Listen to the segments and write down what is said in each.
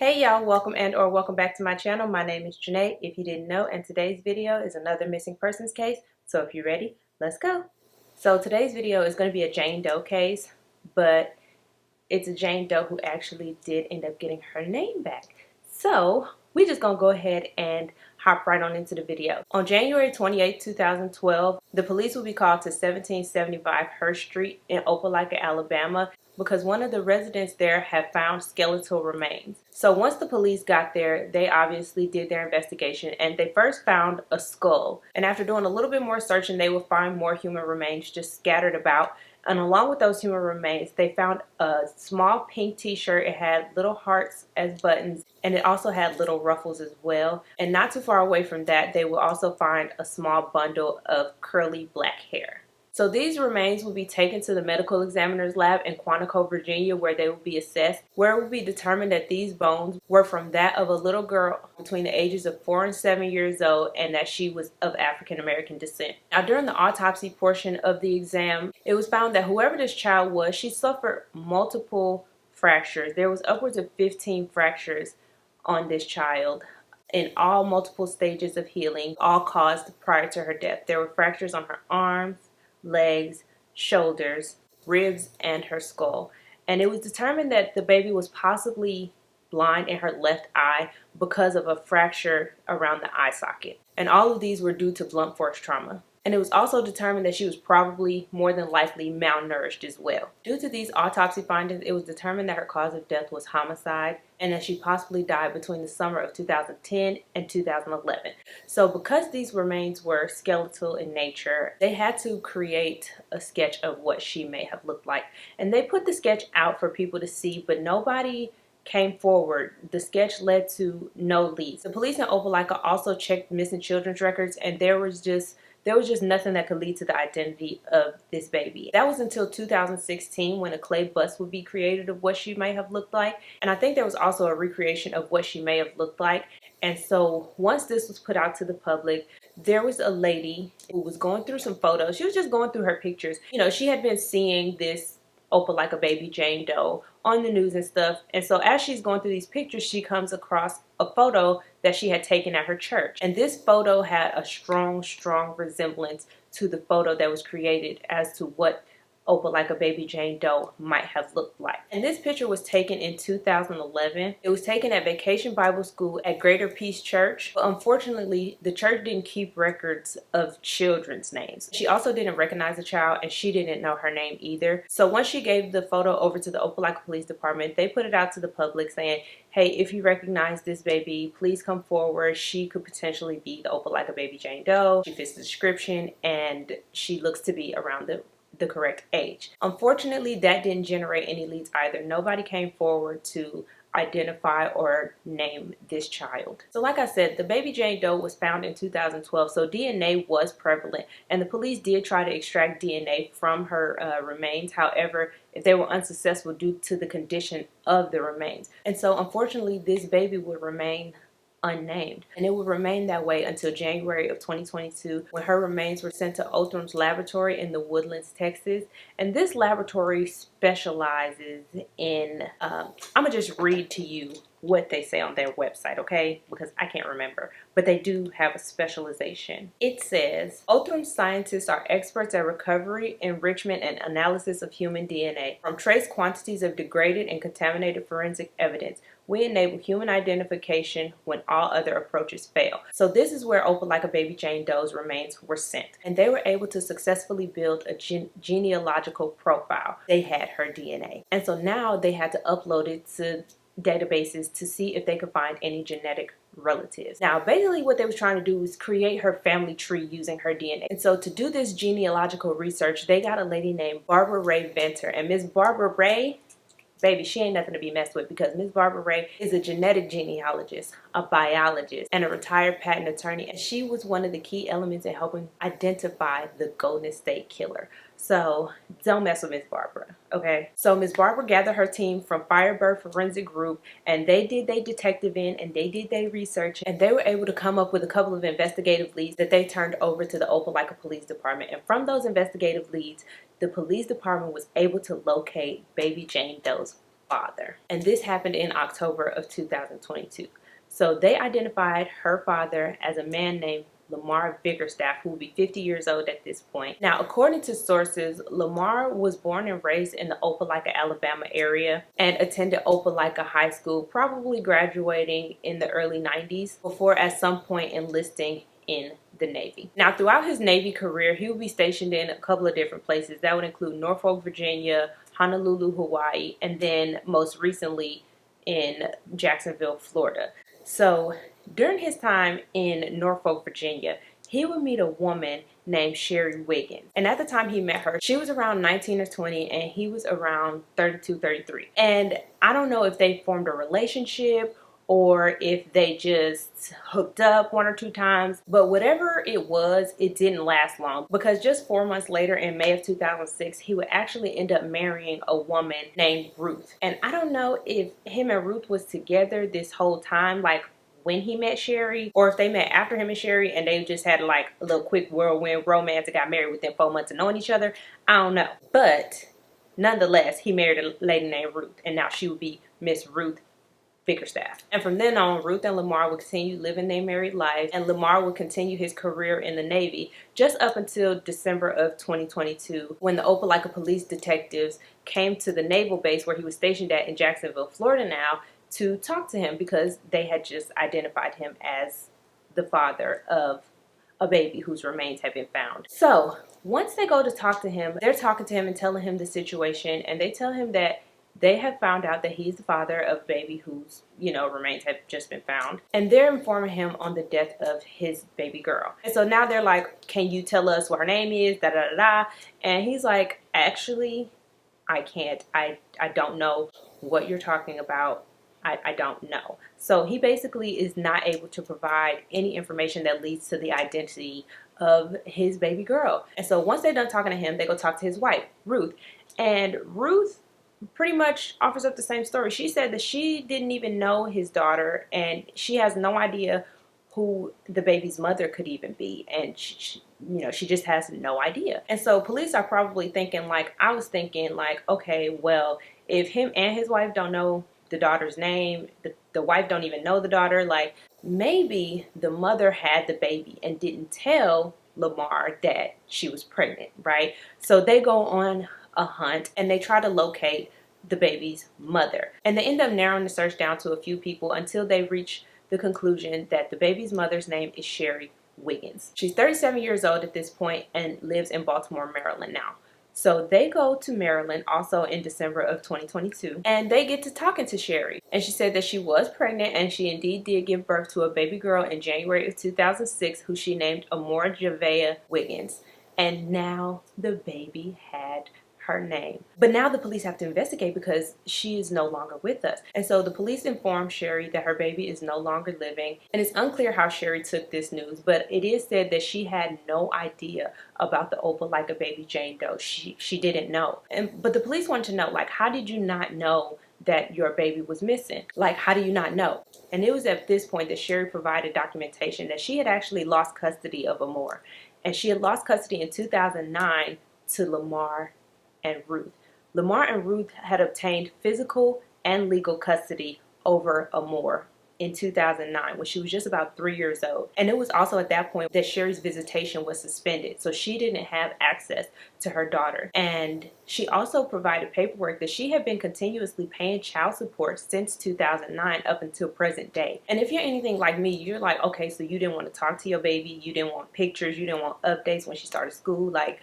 Hey y'all, welcome and or welcome back to my channel. My name is Janae, if you didn't know, and today's video is another missing persons case. So if you're ready, let's go. So today's video is going to be a Jane Doe case, but it's a Jane Doe who actually did end up getting her name back. So we're just going to go ahead and hop right on into the video. On January 28, 2012, the police will be called to 1775 Hurst Street in Opelika, Alabama, because one of the residents there had found skeletal remains. So once the police got there, they obviously did their investigation and they first found a skull. And after doing a little bit more searching, they would find more human remains just scattered about. And along with those human remains, they found a small pink t-shirt. It had little hearts as buttons, and it also had little ruffles as well. And not too far away from that, they will also find a small bundle of curly black hair. So these remains will be taken to the medical examiner's lab in Quantico, Virginia, where they will be assessed, where it will be determined that these bones were from that of a little girl between the ages of 4 and 7 years old, and that she was of African American descent. Now, during the autopsy portion of the exam, it was found that whoever this child was, she suffered multiple fractures. There was upwards of 15 fractures on this child in all multiple stages of healing, all caused prior to her death. There were fractures on her arms, legs, shoulders, ribs, and her skull. And it was determined that the baby was possibly blind in her left eye because of a fracture around the eye socket. And all of these were due to blunt force trauma. And it was also determined that she was probably more than likely malnourished as well. Due to these autopsy findings, it was determined that her cause of death was homicide and that she possibly died between the summer of 2010 and 2011. So because these remains were skeletal in nature, they had to create a sketch of what she may have looked like. And they put the sketch out for people to see, but nobody came forward. The sketch led to no leads. The police in Opelika also checked missing children's records, and there was just nothing that could lead to the identity of this baby. That was until 2016 when a clay bust would be created of what she may have looked like. And I think there was also a recreation of what she may have looked like. And so once this was put out to the public, there was a lady who was going through some photos. She was just going through her pictures. You know, she had been seeing this Opelika baby Jane Doe on the news and stuff. And so as she's going through these pictures, she comes across a photo that she had taken at her church. And this photo had a strong resemblance to the photo that was created as to what Opelika baby Jane Doe might have looked like. And this picture was taken in 2011. It was taken at Vacation Bible School at Greater Peace Church. But unfortunately, the church didn't keep records of children's names. She also didn't recognize the child, and she didn't know her name either. So once she gave the photo over to the Opelika Police Department, they put it out to the public saying, hey, if you recognize this baby, please come forward. She could potentially be the Opelika baby Jane Doe. She fits the description, and she looks to be around the correct age. Unfortunately, that didn't generate any leads either. Nobody came forward to identify or name this child. So like I said, the baby Jane Doe was found in 2012, so DNA was prevalent, and the police did try to extract DNA from her remains. However, they were unsuccessful due to the condition of the remains. And so unfortunately, this baby would remain unnamed, and it would remain that way until January of 2022, when her remains were sent to Otham's laboratory in the Woodlands, Texas. And this laboratory specializes in I'm gonna just read to you what they say on their website, okay? Because I can't remember, but they do have a specialization. It says, Othram scientists are experts at recovery, enrichment, and analysis of human DNA. From trace quantities of degraded and contaminated forensic evidence, we enable human identification when all other approaches fail. So this is where Opelika baby Jane Doe's remains were sent, and they were able to successfully build a genealogical profile. They had her DNA, and so now they had to upload it to databases to see if they could find any genetic relatives. Now, basically what they was trying to do was create her family tree using her DNA. And so to do this genealogical research, they got a lady named Barbara Ray Venter. And Miss Barbara Ray, baby, she ain't nothing to be messed with, because Miss Barbara Ray is a genetic genealogist, a biologist, and a retired patent attorney. And she was one of the key elements in helping identify the Golden State Killer. So don't mess with Miss Barbara, okay? So Miss Barbara gathered her team from Firebird Forensic Group, and they did their detective in, and they did their research, and they were able to come up with a couple of investigative leads that they turned over to the Opelika Police Department. And from those investigative leads, the police department was able to locate baby Jane Doe's father. And this happened in October of 2022. So they identified her father as a man named Lamar Biggerstaff, who will be 50 years old at this point. Now, according to sources, Lamar was born and raised in the Opelika, Alabama area and attended Opelika High School, probably graduating in the early 90s before at some point enlisting in the Navy. Now, throughout his Navy career, he would be stationed in a couple of different places. That would include Norfolk, Virginia, Honolulu, Hawaii, and then most recently in Jacksonville, Florida. So during his time in Norfolk, Virginia, he would meet a woman named Sherry Wiggins. And at the time he met her, she was around 19 or 20 and he was around 32, 33. And I don't know if they formed a relationship or if they just hooked up one or two times, but whatever it was, it didn't last long, because just 4 months later, in May of 2006, he would actually end up marrying a woman named Ruth. And I don't know if him and Ruth was together this whole time, like when he met Sherry, or if they met after him and Sherry and they just had like a little quick whirlwind romance and got married within 4 months of knowing each other. I don't know. But nonetheless, he married a lady named Ruth, and now she would be Miss Ruth Biggerstaff. And from then on, Ruth and Lamar would continue living their married life, and Lamar would continue his career in the Navy just up until December of 2022, when the Opelika police detectives came to the naval base where he was stationed at in Jacksonville, Florida now, to talk to him because they had just identified him as the father of a baby whose remains had been found. So once they go to talk to him, they're talking to him and telling him the situation, and they tell him that they have found out that he's the father of a baby whose, remains have just been found. And they're informing him on the death of his baby girl. And so now they're like, can you tell us what her name is? Da da da da. And he's like, actually, I can't. I don't know what you're talking about. I don't know. So he basically is not able to provide any information that leads to the identity of his baby girl. And so once they're done talking to him, they go talk to his wife, Ruth. And Ruth pretty much offers up the same story. She said that she didn't even know his daughter, and she has no idea who the baby's mother could even be, and she just has no idea. And so police are probably thinking, like I was thinking, like, okay, well, if him and his wife don't know the daughter's name, the wife don't even know the daughter, like maybe the mother had the baby and didn't tell Lamar that she was pregnant, right? So they go on a hunt and they try to locate the baby's mother, and they end up narrowing the search down to a few people until they reach the conclusion that the baby's mother's name is Sherry Wiggins. She's 37 years old at this point and lives in Baltimore, Maryland now. So they go to Maryland also in December of 2022, and they get to talking to Sherry. And she said that she was pregnant, and she indeed did give birth to a baby girl in January of 2006 who she named Amora Javea Wiggins. And now the baby had her name. But now the police have to investigate because she is no longer with us. And so the police informed Sherry that her baby is no longer living. And it's unclear how Sherry took this news, but it is said that she had no idea about the Opelika baby Jane Doe. She didn't know. But the police wanted to know, like, how did you not know that your baby was missing? Like, how do you not know? And it was at this point that Sherry provided documentation that she had actually lost custody of Amora. And she had lost custody in 2009 to Lamar and Ruth. Lamar and Ruth had obtained physical and legal custody over Amora in 2009 when she was just about 3 years old. And it was also at that point that Sherry's visitation was suspended, so she didn't have access to her daughter. And she also provided paperwork that she had been continuously paying child support since 2009 up until present day. And if you're anything like me, you're like, okay, so you didn't want to talk to your baby, you didn't want pictures, you didn't want updates when she started school, like,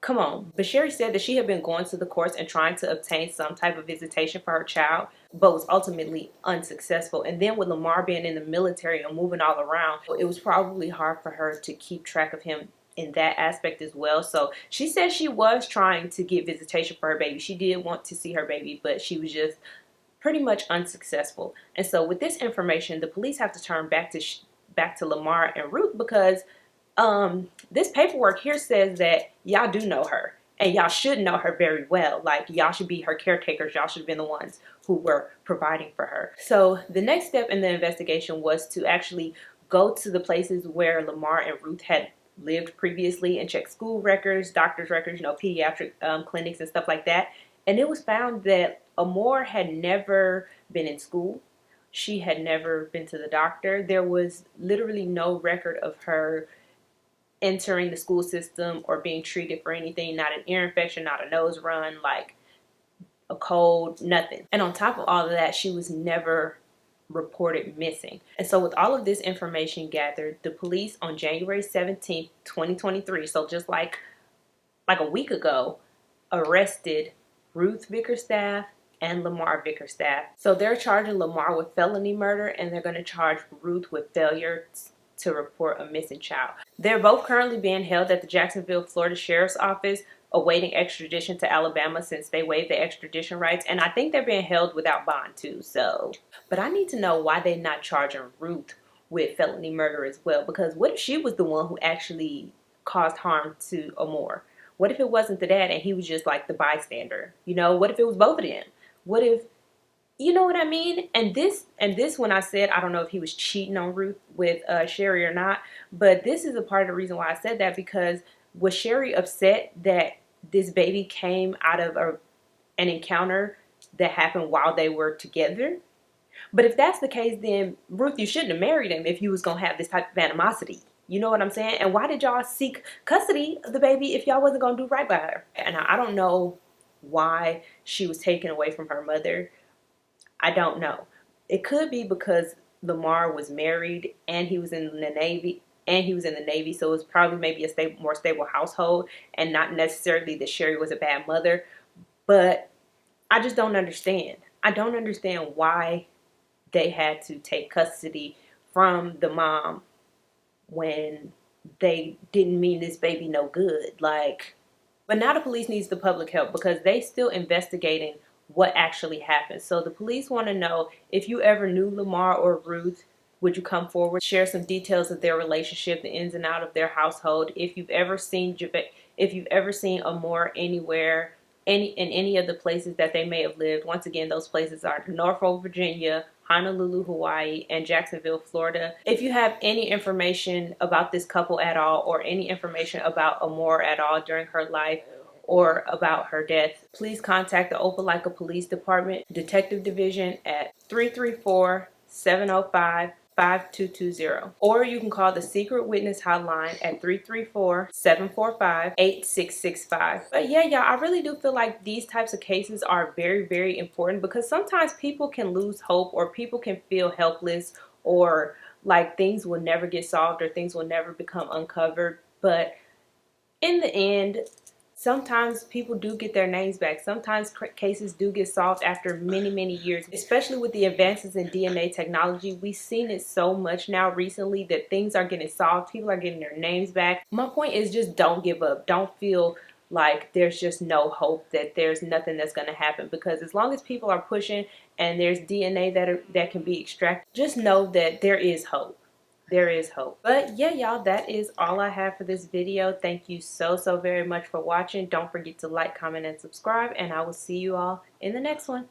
come on. But Sherry said that she had been going to the courts and trying to obtain some type of visitation for her child, but was ultimately unsuccessful. And then with Lamar being in the military and moving all around, it was probably hard for her to keep track of him in that aspect as well. So she said she was trying to get visitation for her baby. She did want to see her baby, but she was just pretty much unsuccessful. And so with this information, the police have to turn back to Lamar and Ruth, because this paperwork here says that y'all do know her, and y'all should know her very well. Like, y'all should be her caretakers. Y'all should have been the ones who were providing for her. So the next step in the investigation was to actually go to the places where Lamar and Ruth had lived previously and check school records, doctor's records, pediatric clinics and stuff like that. And it was found that Amore had never been in school. She had never been to the doctor. There was literally no record of her entering the school system or being treated for anything, not an ear infection, not a nose run, like a cold, nothing. And on top of all of that, she was never reported missing. And so with all of this information gathered, the police on January 17th, 2023, so just like a week ago, arrested Ruth Bickerstaff and Lamar Bickerstaff. So they're charging Lamar with felony murder, and they're going to charge Ruth with failure to report a missing child. They're both currently being held at the Jacksonville, Florida Sheriff's Office, awaiting extradition to Alabama since they waived the extradition rights. And I think they're being held without bond too. So, but I need to know why they're not charging Ruth with felony murder as well. Because what if she was the one who actually caused harm to Amore? What if it wasn't the dad and he was just like the bystander? You know, what if it was both of them? What if, you know what I mean? And this when I said, I don't know if he was cheating on Ruth with Sherry or not, but this is a part of the reason why I said that, because was Sherry upset that this baby came out of an encounter that happened while they were together? But if that's the case, then Ruth, you shouldn't have married him if you was going to have this type of animosity. You know what I'm saying? And why did y'all seek custody of the baby if y'all wasn't going to do right by her? And I don't know why she was taken away from her mother. I don't know. It could be because Lamar was married and he was in the Navy. So it was probably maybe a more stable household, and not necessarily that Sherry was a bad mother. But I just don't understand. I don't understand why they had to take custody from the mom when they didn't mean this baby no good. Like, but now the police needs the public help because they still investigating what actually happened. So the police want to know if you ever knew Lamar or Ruth, would you come forward, share some details of their relationship, the ins and out of their household. If you've ever seen Amore anywhere, in any of the places that they may have lived. Once again, those places are Norfolk, Virginia, Honolulu, Hawaii, and Jacksonville, Florida. If you have any information about this couple at all, or any information about Amore at all during her life, or about her death, please contact the Opelika Police Department Detective Division at 334-705-5220. Or you can call the Secret Witness Hotline at 334-745-8665. But yeah, y'all, I really do feel like these types of cases are very, very important, because sometimes people can lose hope, or people can feel helpless, or like things will never get solved, or things will never become uncovered. But in the end, sometimes people do get their names back. Sometimes cases do get solved after many, many years, especially with the advances in DNA technology. We've seen it so much now recently that things are getting solved. People are getting their names back. My point is, just don't give up. Don't feel like there's just no hope, that there's nothing that's going to happen, because as long as people are pushing and there's DNA that can be extracted, just know that there is hope. There is hope. But yeah, y'all, that is all I have for this video. Thank you so very much for watching. Don't forget to like, comment, and subscribe, and I will see you all in the next one.